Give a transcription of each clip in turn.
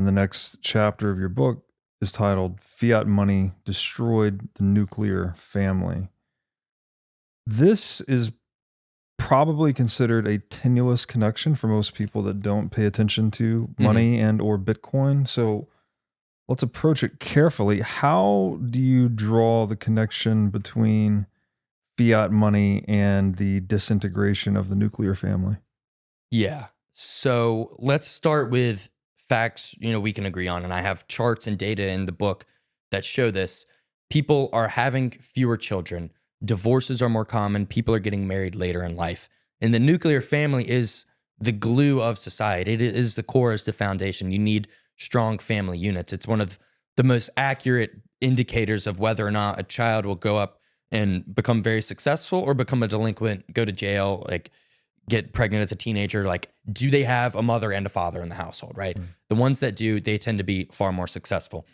And the next chapter of your book is titled Fiat Money Destroyed the Nuclear Family. This is probably considered a tenuous connection for most people that don't pay attention to money and or Bitcoin. So let's approach it carefully. How do you draw the connection between fiat money and the disintegration of the nuclear family? Yeah. So let's start with facts, we can agree on. And I have charts and data in the book that show this. People are having fewer children. Divorces are more common. People are getting married later in life. And the nuclear family is the glue of society. It is the core, is the foundation. You need strong family units. It's one of the most accurate indicators of whether or not a child will go up and become very successful or become a delinquent, go to jail, like get pregnant as a teenager. Like, do they have a mother and a father in the household, right? The ones that do, they tend to be far more successful.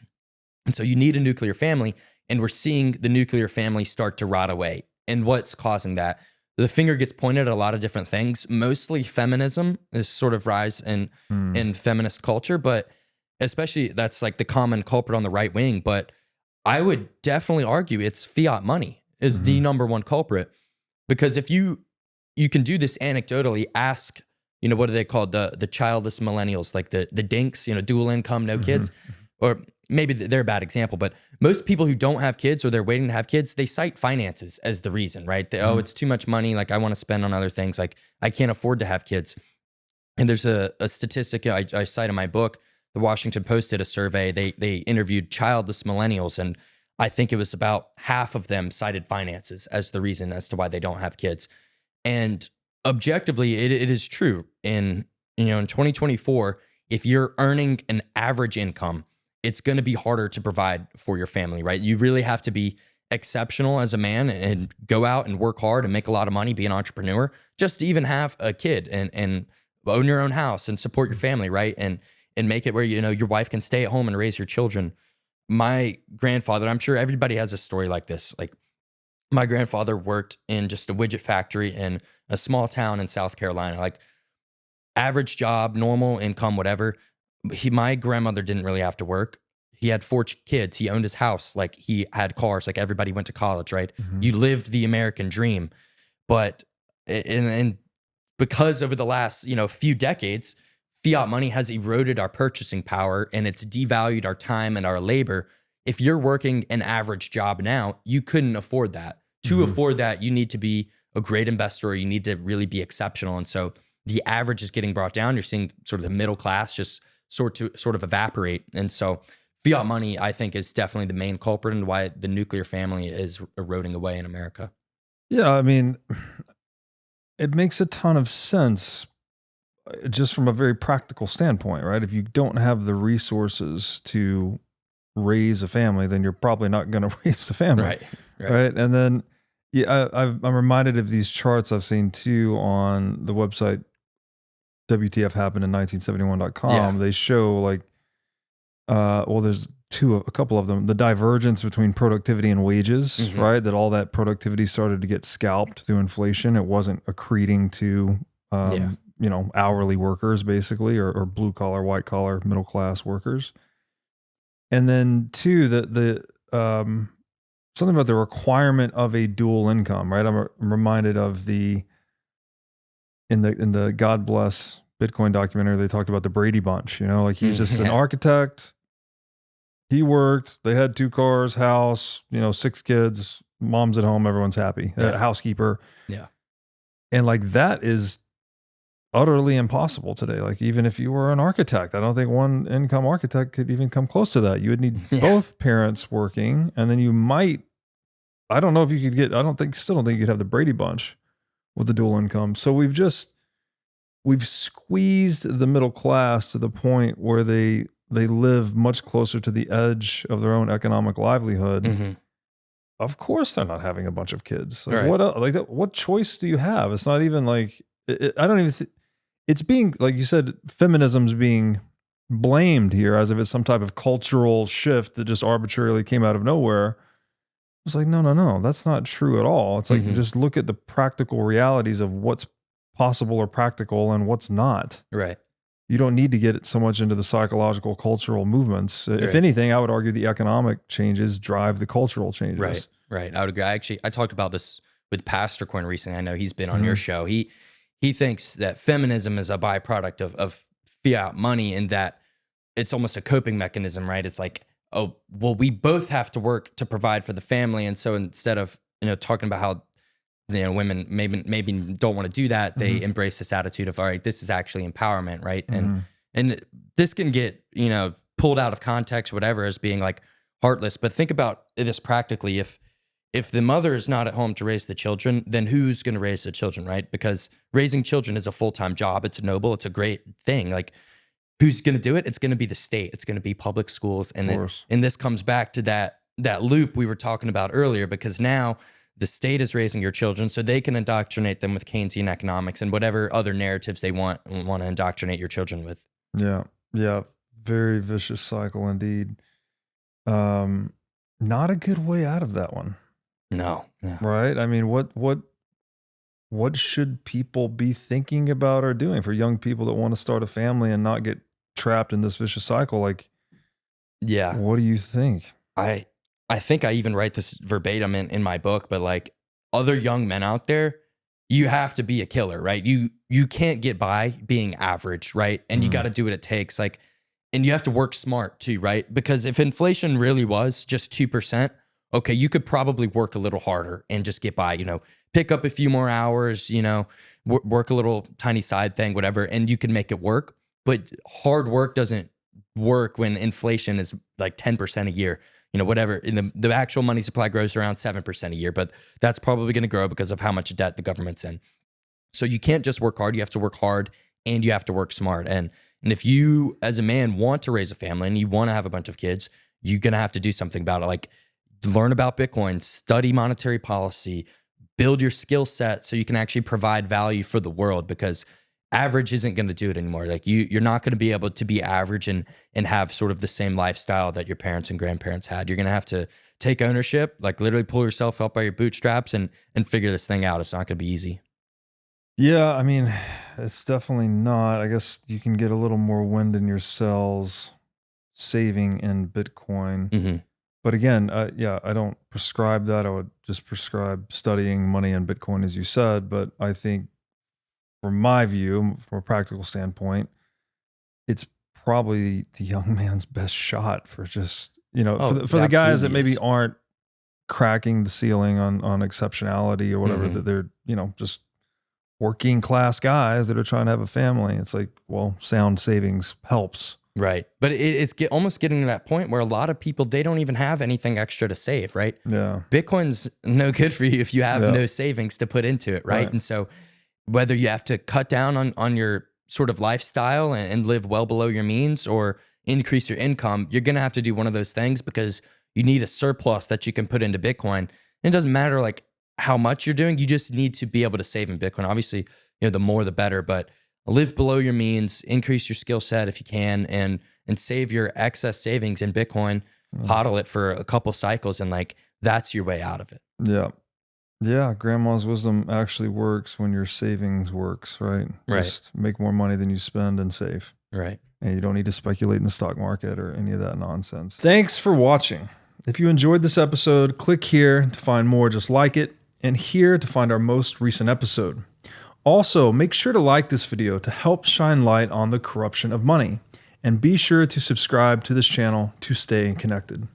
And so you need a nuclear family. And we're seeing the nuclear family start to rot away. And what's causing that? The finger gets pointed at a lot of different things. Mostly feminism is sort of rise in feminist culture, but especially that's like the common culprit on the right wing. But I would definitely argue it's fiat money is the number one culprit, because if you can do this anecdotally, ask, what are they called? The childless millennials, like the dinks, dual income, no kids, or maybe they're a bad example, but most people who don't have kids or they're waiting to have kids, they cite finances as the reason, right? Oh, it's too much money. Like, I want to spend on other things. Like, I can't afford to have kids. And there's a statistic I cite in my book. The Washington Post did a survey. They interviewed childless millennials, and I think it was about half of them cited finances as the reason as to why they don't have kids. And objectively, it is true. In 2024, if you're earning an average income, it's going to be harder to provide for your family, right? You really have to be exceptional as a man and go out and work hard and make a lot of money, be an entrepreneur, just to even have a kid and own your own house and support your family, right? And make it where, your wife can stay at home and raise your children. My grandfather, I'm sure everybody has a story like this. Like, my grandfather worked in just a widget factory in a small town in South Carolina, like average job, normal income, whatever. My grandmother didn't really have to work. He had 4 kids. He owned his house. Like, he had cars. Like, everybody went to college, right? You lived the American dream. But and because over the last, few decades, fiat money has eroded our purchasing power and it's devalued our time and our labor. If you're working an average job now, you couldn't afford that. To afford that, you need to be a great investor, or you need to really be exceptional. And so the average is getting brought down. You're seeing sort of the middle class just sort of evaporate. And so fiat money, I think, is definitely the main culprit and why the nuclear family is eroding away in America. Yeah, I mean, it makes a ton of sense just from a very practical standpoint, right? If you don't have the resources to raise a family, then you're probably not going to raise a family, right? And then, I'm reminded of these charts I've seen too on the website WTF happened in 1971.com. Yeah. They show like, there's a couple of them, the divergence between productivity and wages, right? That all that productivity started to get scalped through inflation. It wasn't accreting to, hourly workers basically, or blue collar, white collar, middle class workers. And then two, the something about the requirement of a dual income, right? I'm reminded of in the God Bless Bitcoin documentary, they talked about the Brady Bunch, like he's just an architect. He worked, they had 2 cars, house, 6 kids, mom's at home, everyone's happy, housekeeper. Yeah. And like, that is utterly impossible today. Like, even if you were an architect, I don't think one income architect could even come close to that. You would need both parents working, and then you might, I don't know if you could get, still don't think you could have the Brady Bunch with the dual income. So we've squeezed the middle class to the point where they live much closer to the edge of their own economic livelihood. Of course they're not having a bunch of kids. Like, what else? Like, what choice do you have? It's not even like, I don't even it's being, like you said, feminism's being blamed here as if it's some type of cultural shift that just arbitrarily came out of nowhere. It's like, no, that's not true at all. It's like, just look at the practical realities of what's possible or practical and what's not. Right. you don't need to get so much into the psychological, cultural movements. If anything, I would argue the economic changes drive the cultural changes. Right. I would agree. I talked about this with Pastor Quinn recently. I know he's been on your show. He thinks that feminism is a byproduct of fiat money, and that it's almost a coping mechanism, right? It's like, oh, well, we both have to work to provide for the family. And so instead of, talking about how, women maybe don't want to do that, they embrace this attitude of, all right, this is actually empowerment, right? And this can get, pulled out of context, whatever, as being like heartless. But think about this practically. If the mother is not at home to raise the children, then who's going to raise the children, right? Because raising children is a full-time job. It's noble. It's a great thing. Like, who's going to do it? It's going to be the state. It's going to be public schools. And this comes back to that loop we were talking about earlier, because now the state is raising your children so they can indoctrinate them with Keynesian economics and whatever other narratives they want to indoctrinate your children with. Yeah. Yeah. Very vicious cycle indeed. Not a good way out of that one. No. Yeah. Right? I mean, what should people be thinking about or doing for young people that want to start a family and not get trapped in this vicious cycle? Like, yeah. What do you think? I think I even write this verbatim in my book, but like, other young men out there, you have to be a killer, right? You can't get by being average, right? And you got to do what it takes. Like, and you have to work smart too, right? Because if inflation really was just 2%, okay, you could probably work a little harder and just get by, pick up a few more hours, work a little tiny side thing, whatever, and you can make it work. But hard work doesn't work when inflation is like 10% a year. Whatever, in the actual money supply grows around 7% a year, but that's probably going to grow because of how much debt the government's in. So you can't just work hard. You have to work hard and you have to work smart. And if you, as a man, want to raise a family and you want to have a bunch of kids, you're going to have to do something about it. Like, learn about Bitcoin, study monetary policy, build your skill set so you can actually provide value for the world, because average isn't going to do it anymore. Like, you're not going to be able to be average and have sort of the same lifestyle that your parents and grandparents had. You're going to have to take ownership, like literally pull yourself up by your bootstraps and figure this thing out. It's not going to be easy. Yeah, I mean, it's definitely not. I guess you can get a little more wind in your sails saving in Bitcoin. But again, I don't prescribe that. I would just prescribe studying money and Bitcoin, as you said. But I think, from my view, from a practical standpoint, it's probably the young man's best shot for just, for the guys that maybe aren't cracking the ceiling on exceptionality or whatever, that they're, just working class guys that are trying to have a family. It's like, well, sound savings helps. Right. But it's almost getting to that point where a lot of people, they don't even have anything extra to save, right? Yeah. Bitcoin's no good for you if you have no savings to put into it, right? And so whether you have to cut down on your sort of lifestyle and live well below your means, or increase your income, you're going to have to do one of those things, because you need a surplus that you can put into Bitcoin. And it doesn't matter like how much you're doing. You just need to be able to save in Bitcoin. Obviously, the more the better, but live below your means, increase your skill set if you can, and save your excess savings in Bitcoin, hodl it for a couple cycles, and like, that's your way out of it. Yeah. Yeah, grandma's wisdom actually works when your savings works, right? Just make more money than you spend and save. Right. And you don't need to speculate in the stock market or any of that nonsense. Thanks for watching. If you enjoyed this episode, click here to find more just like it, and here to find our most recent episode. Also, make sure to like this video to help shine light on the corruption of money, and be sure to subscribe to this channel to stay connected.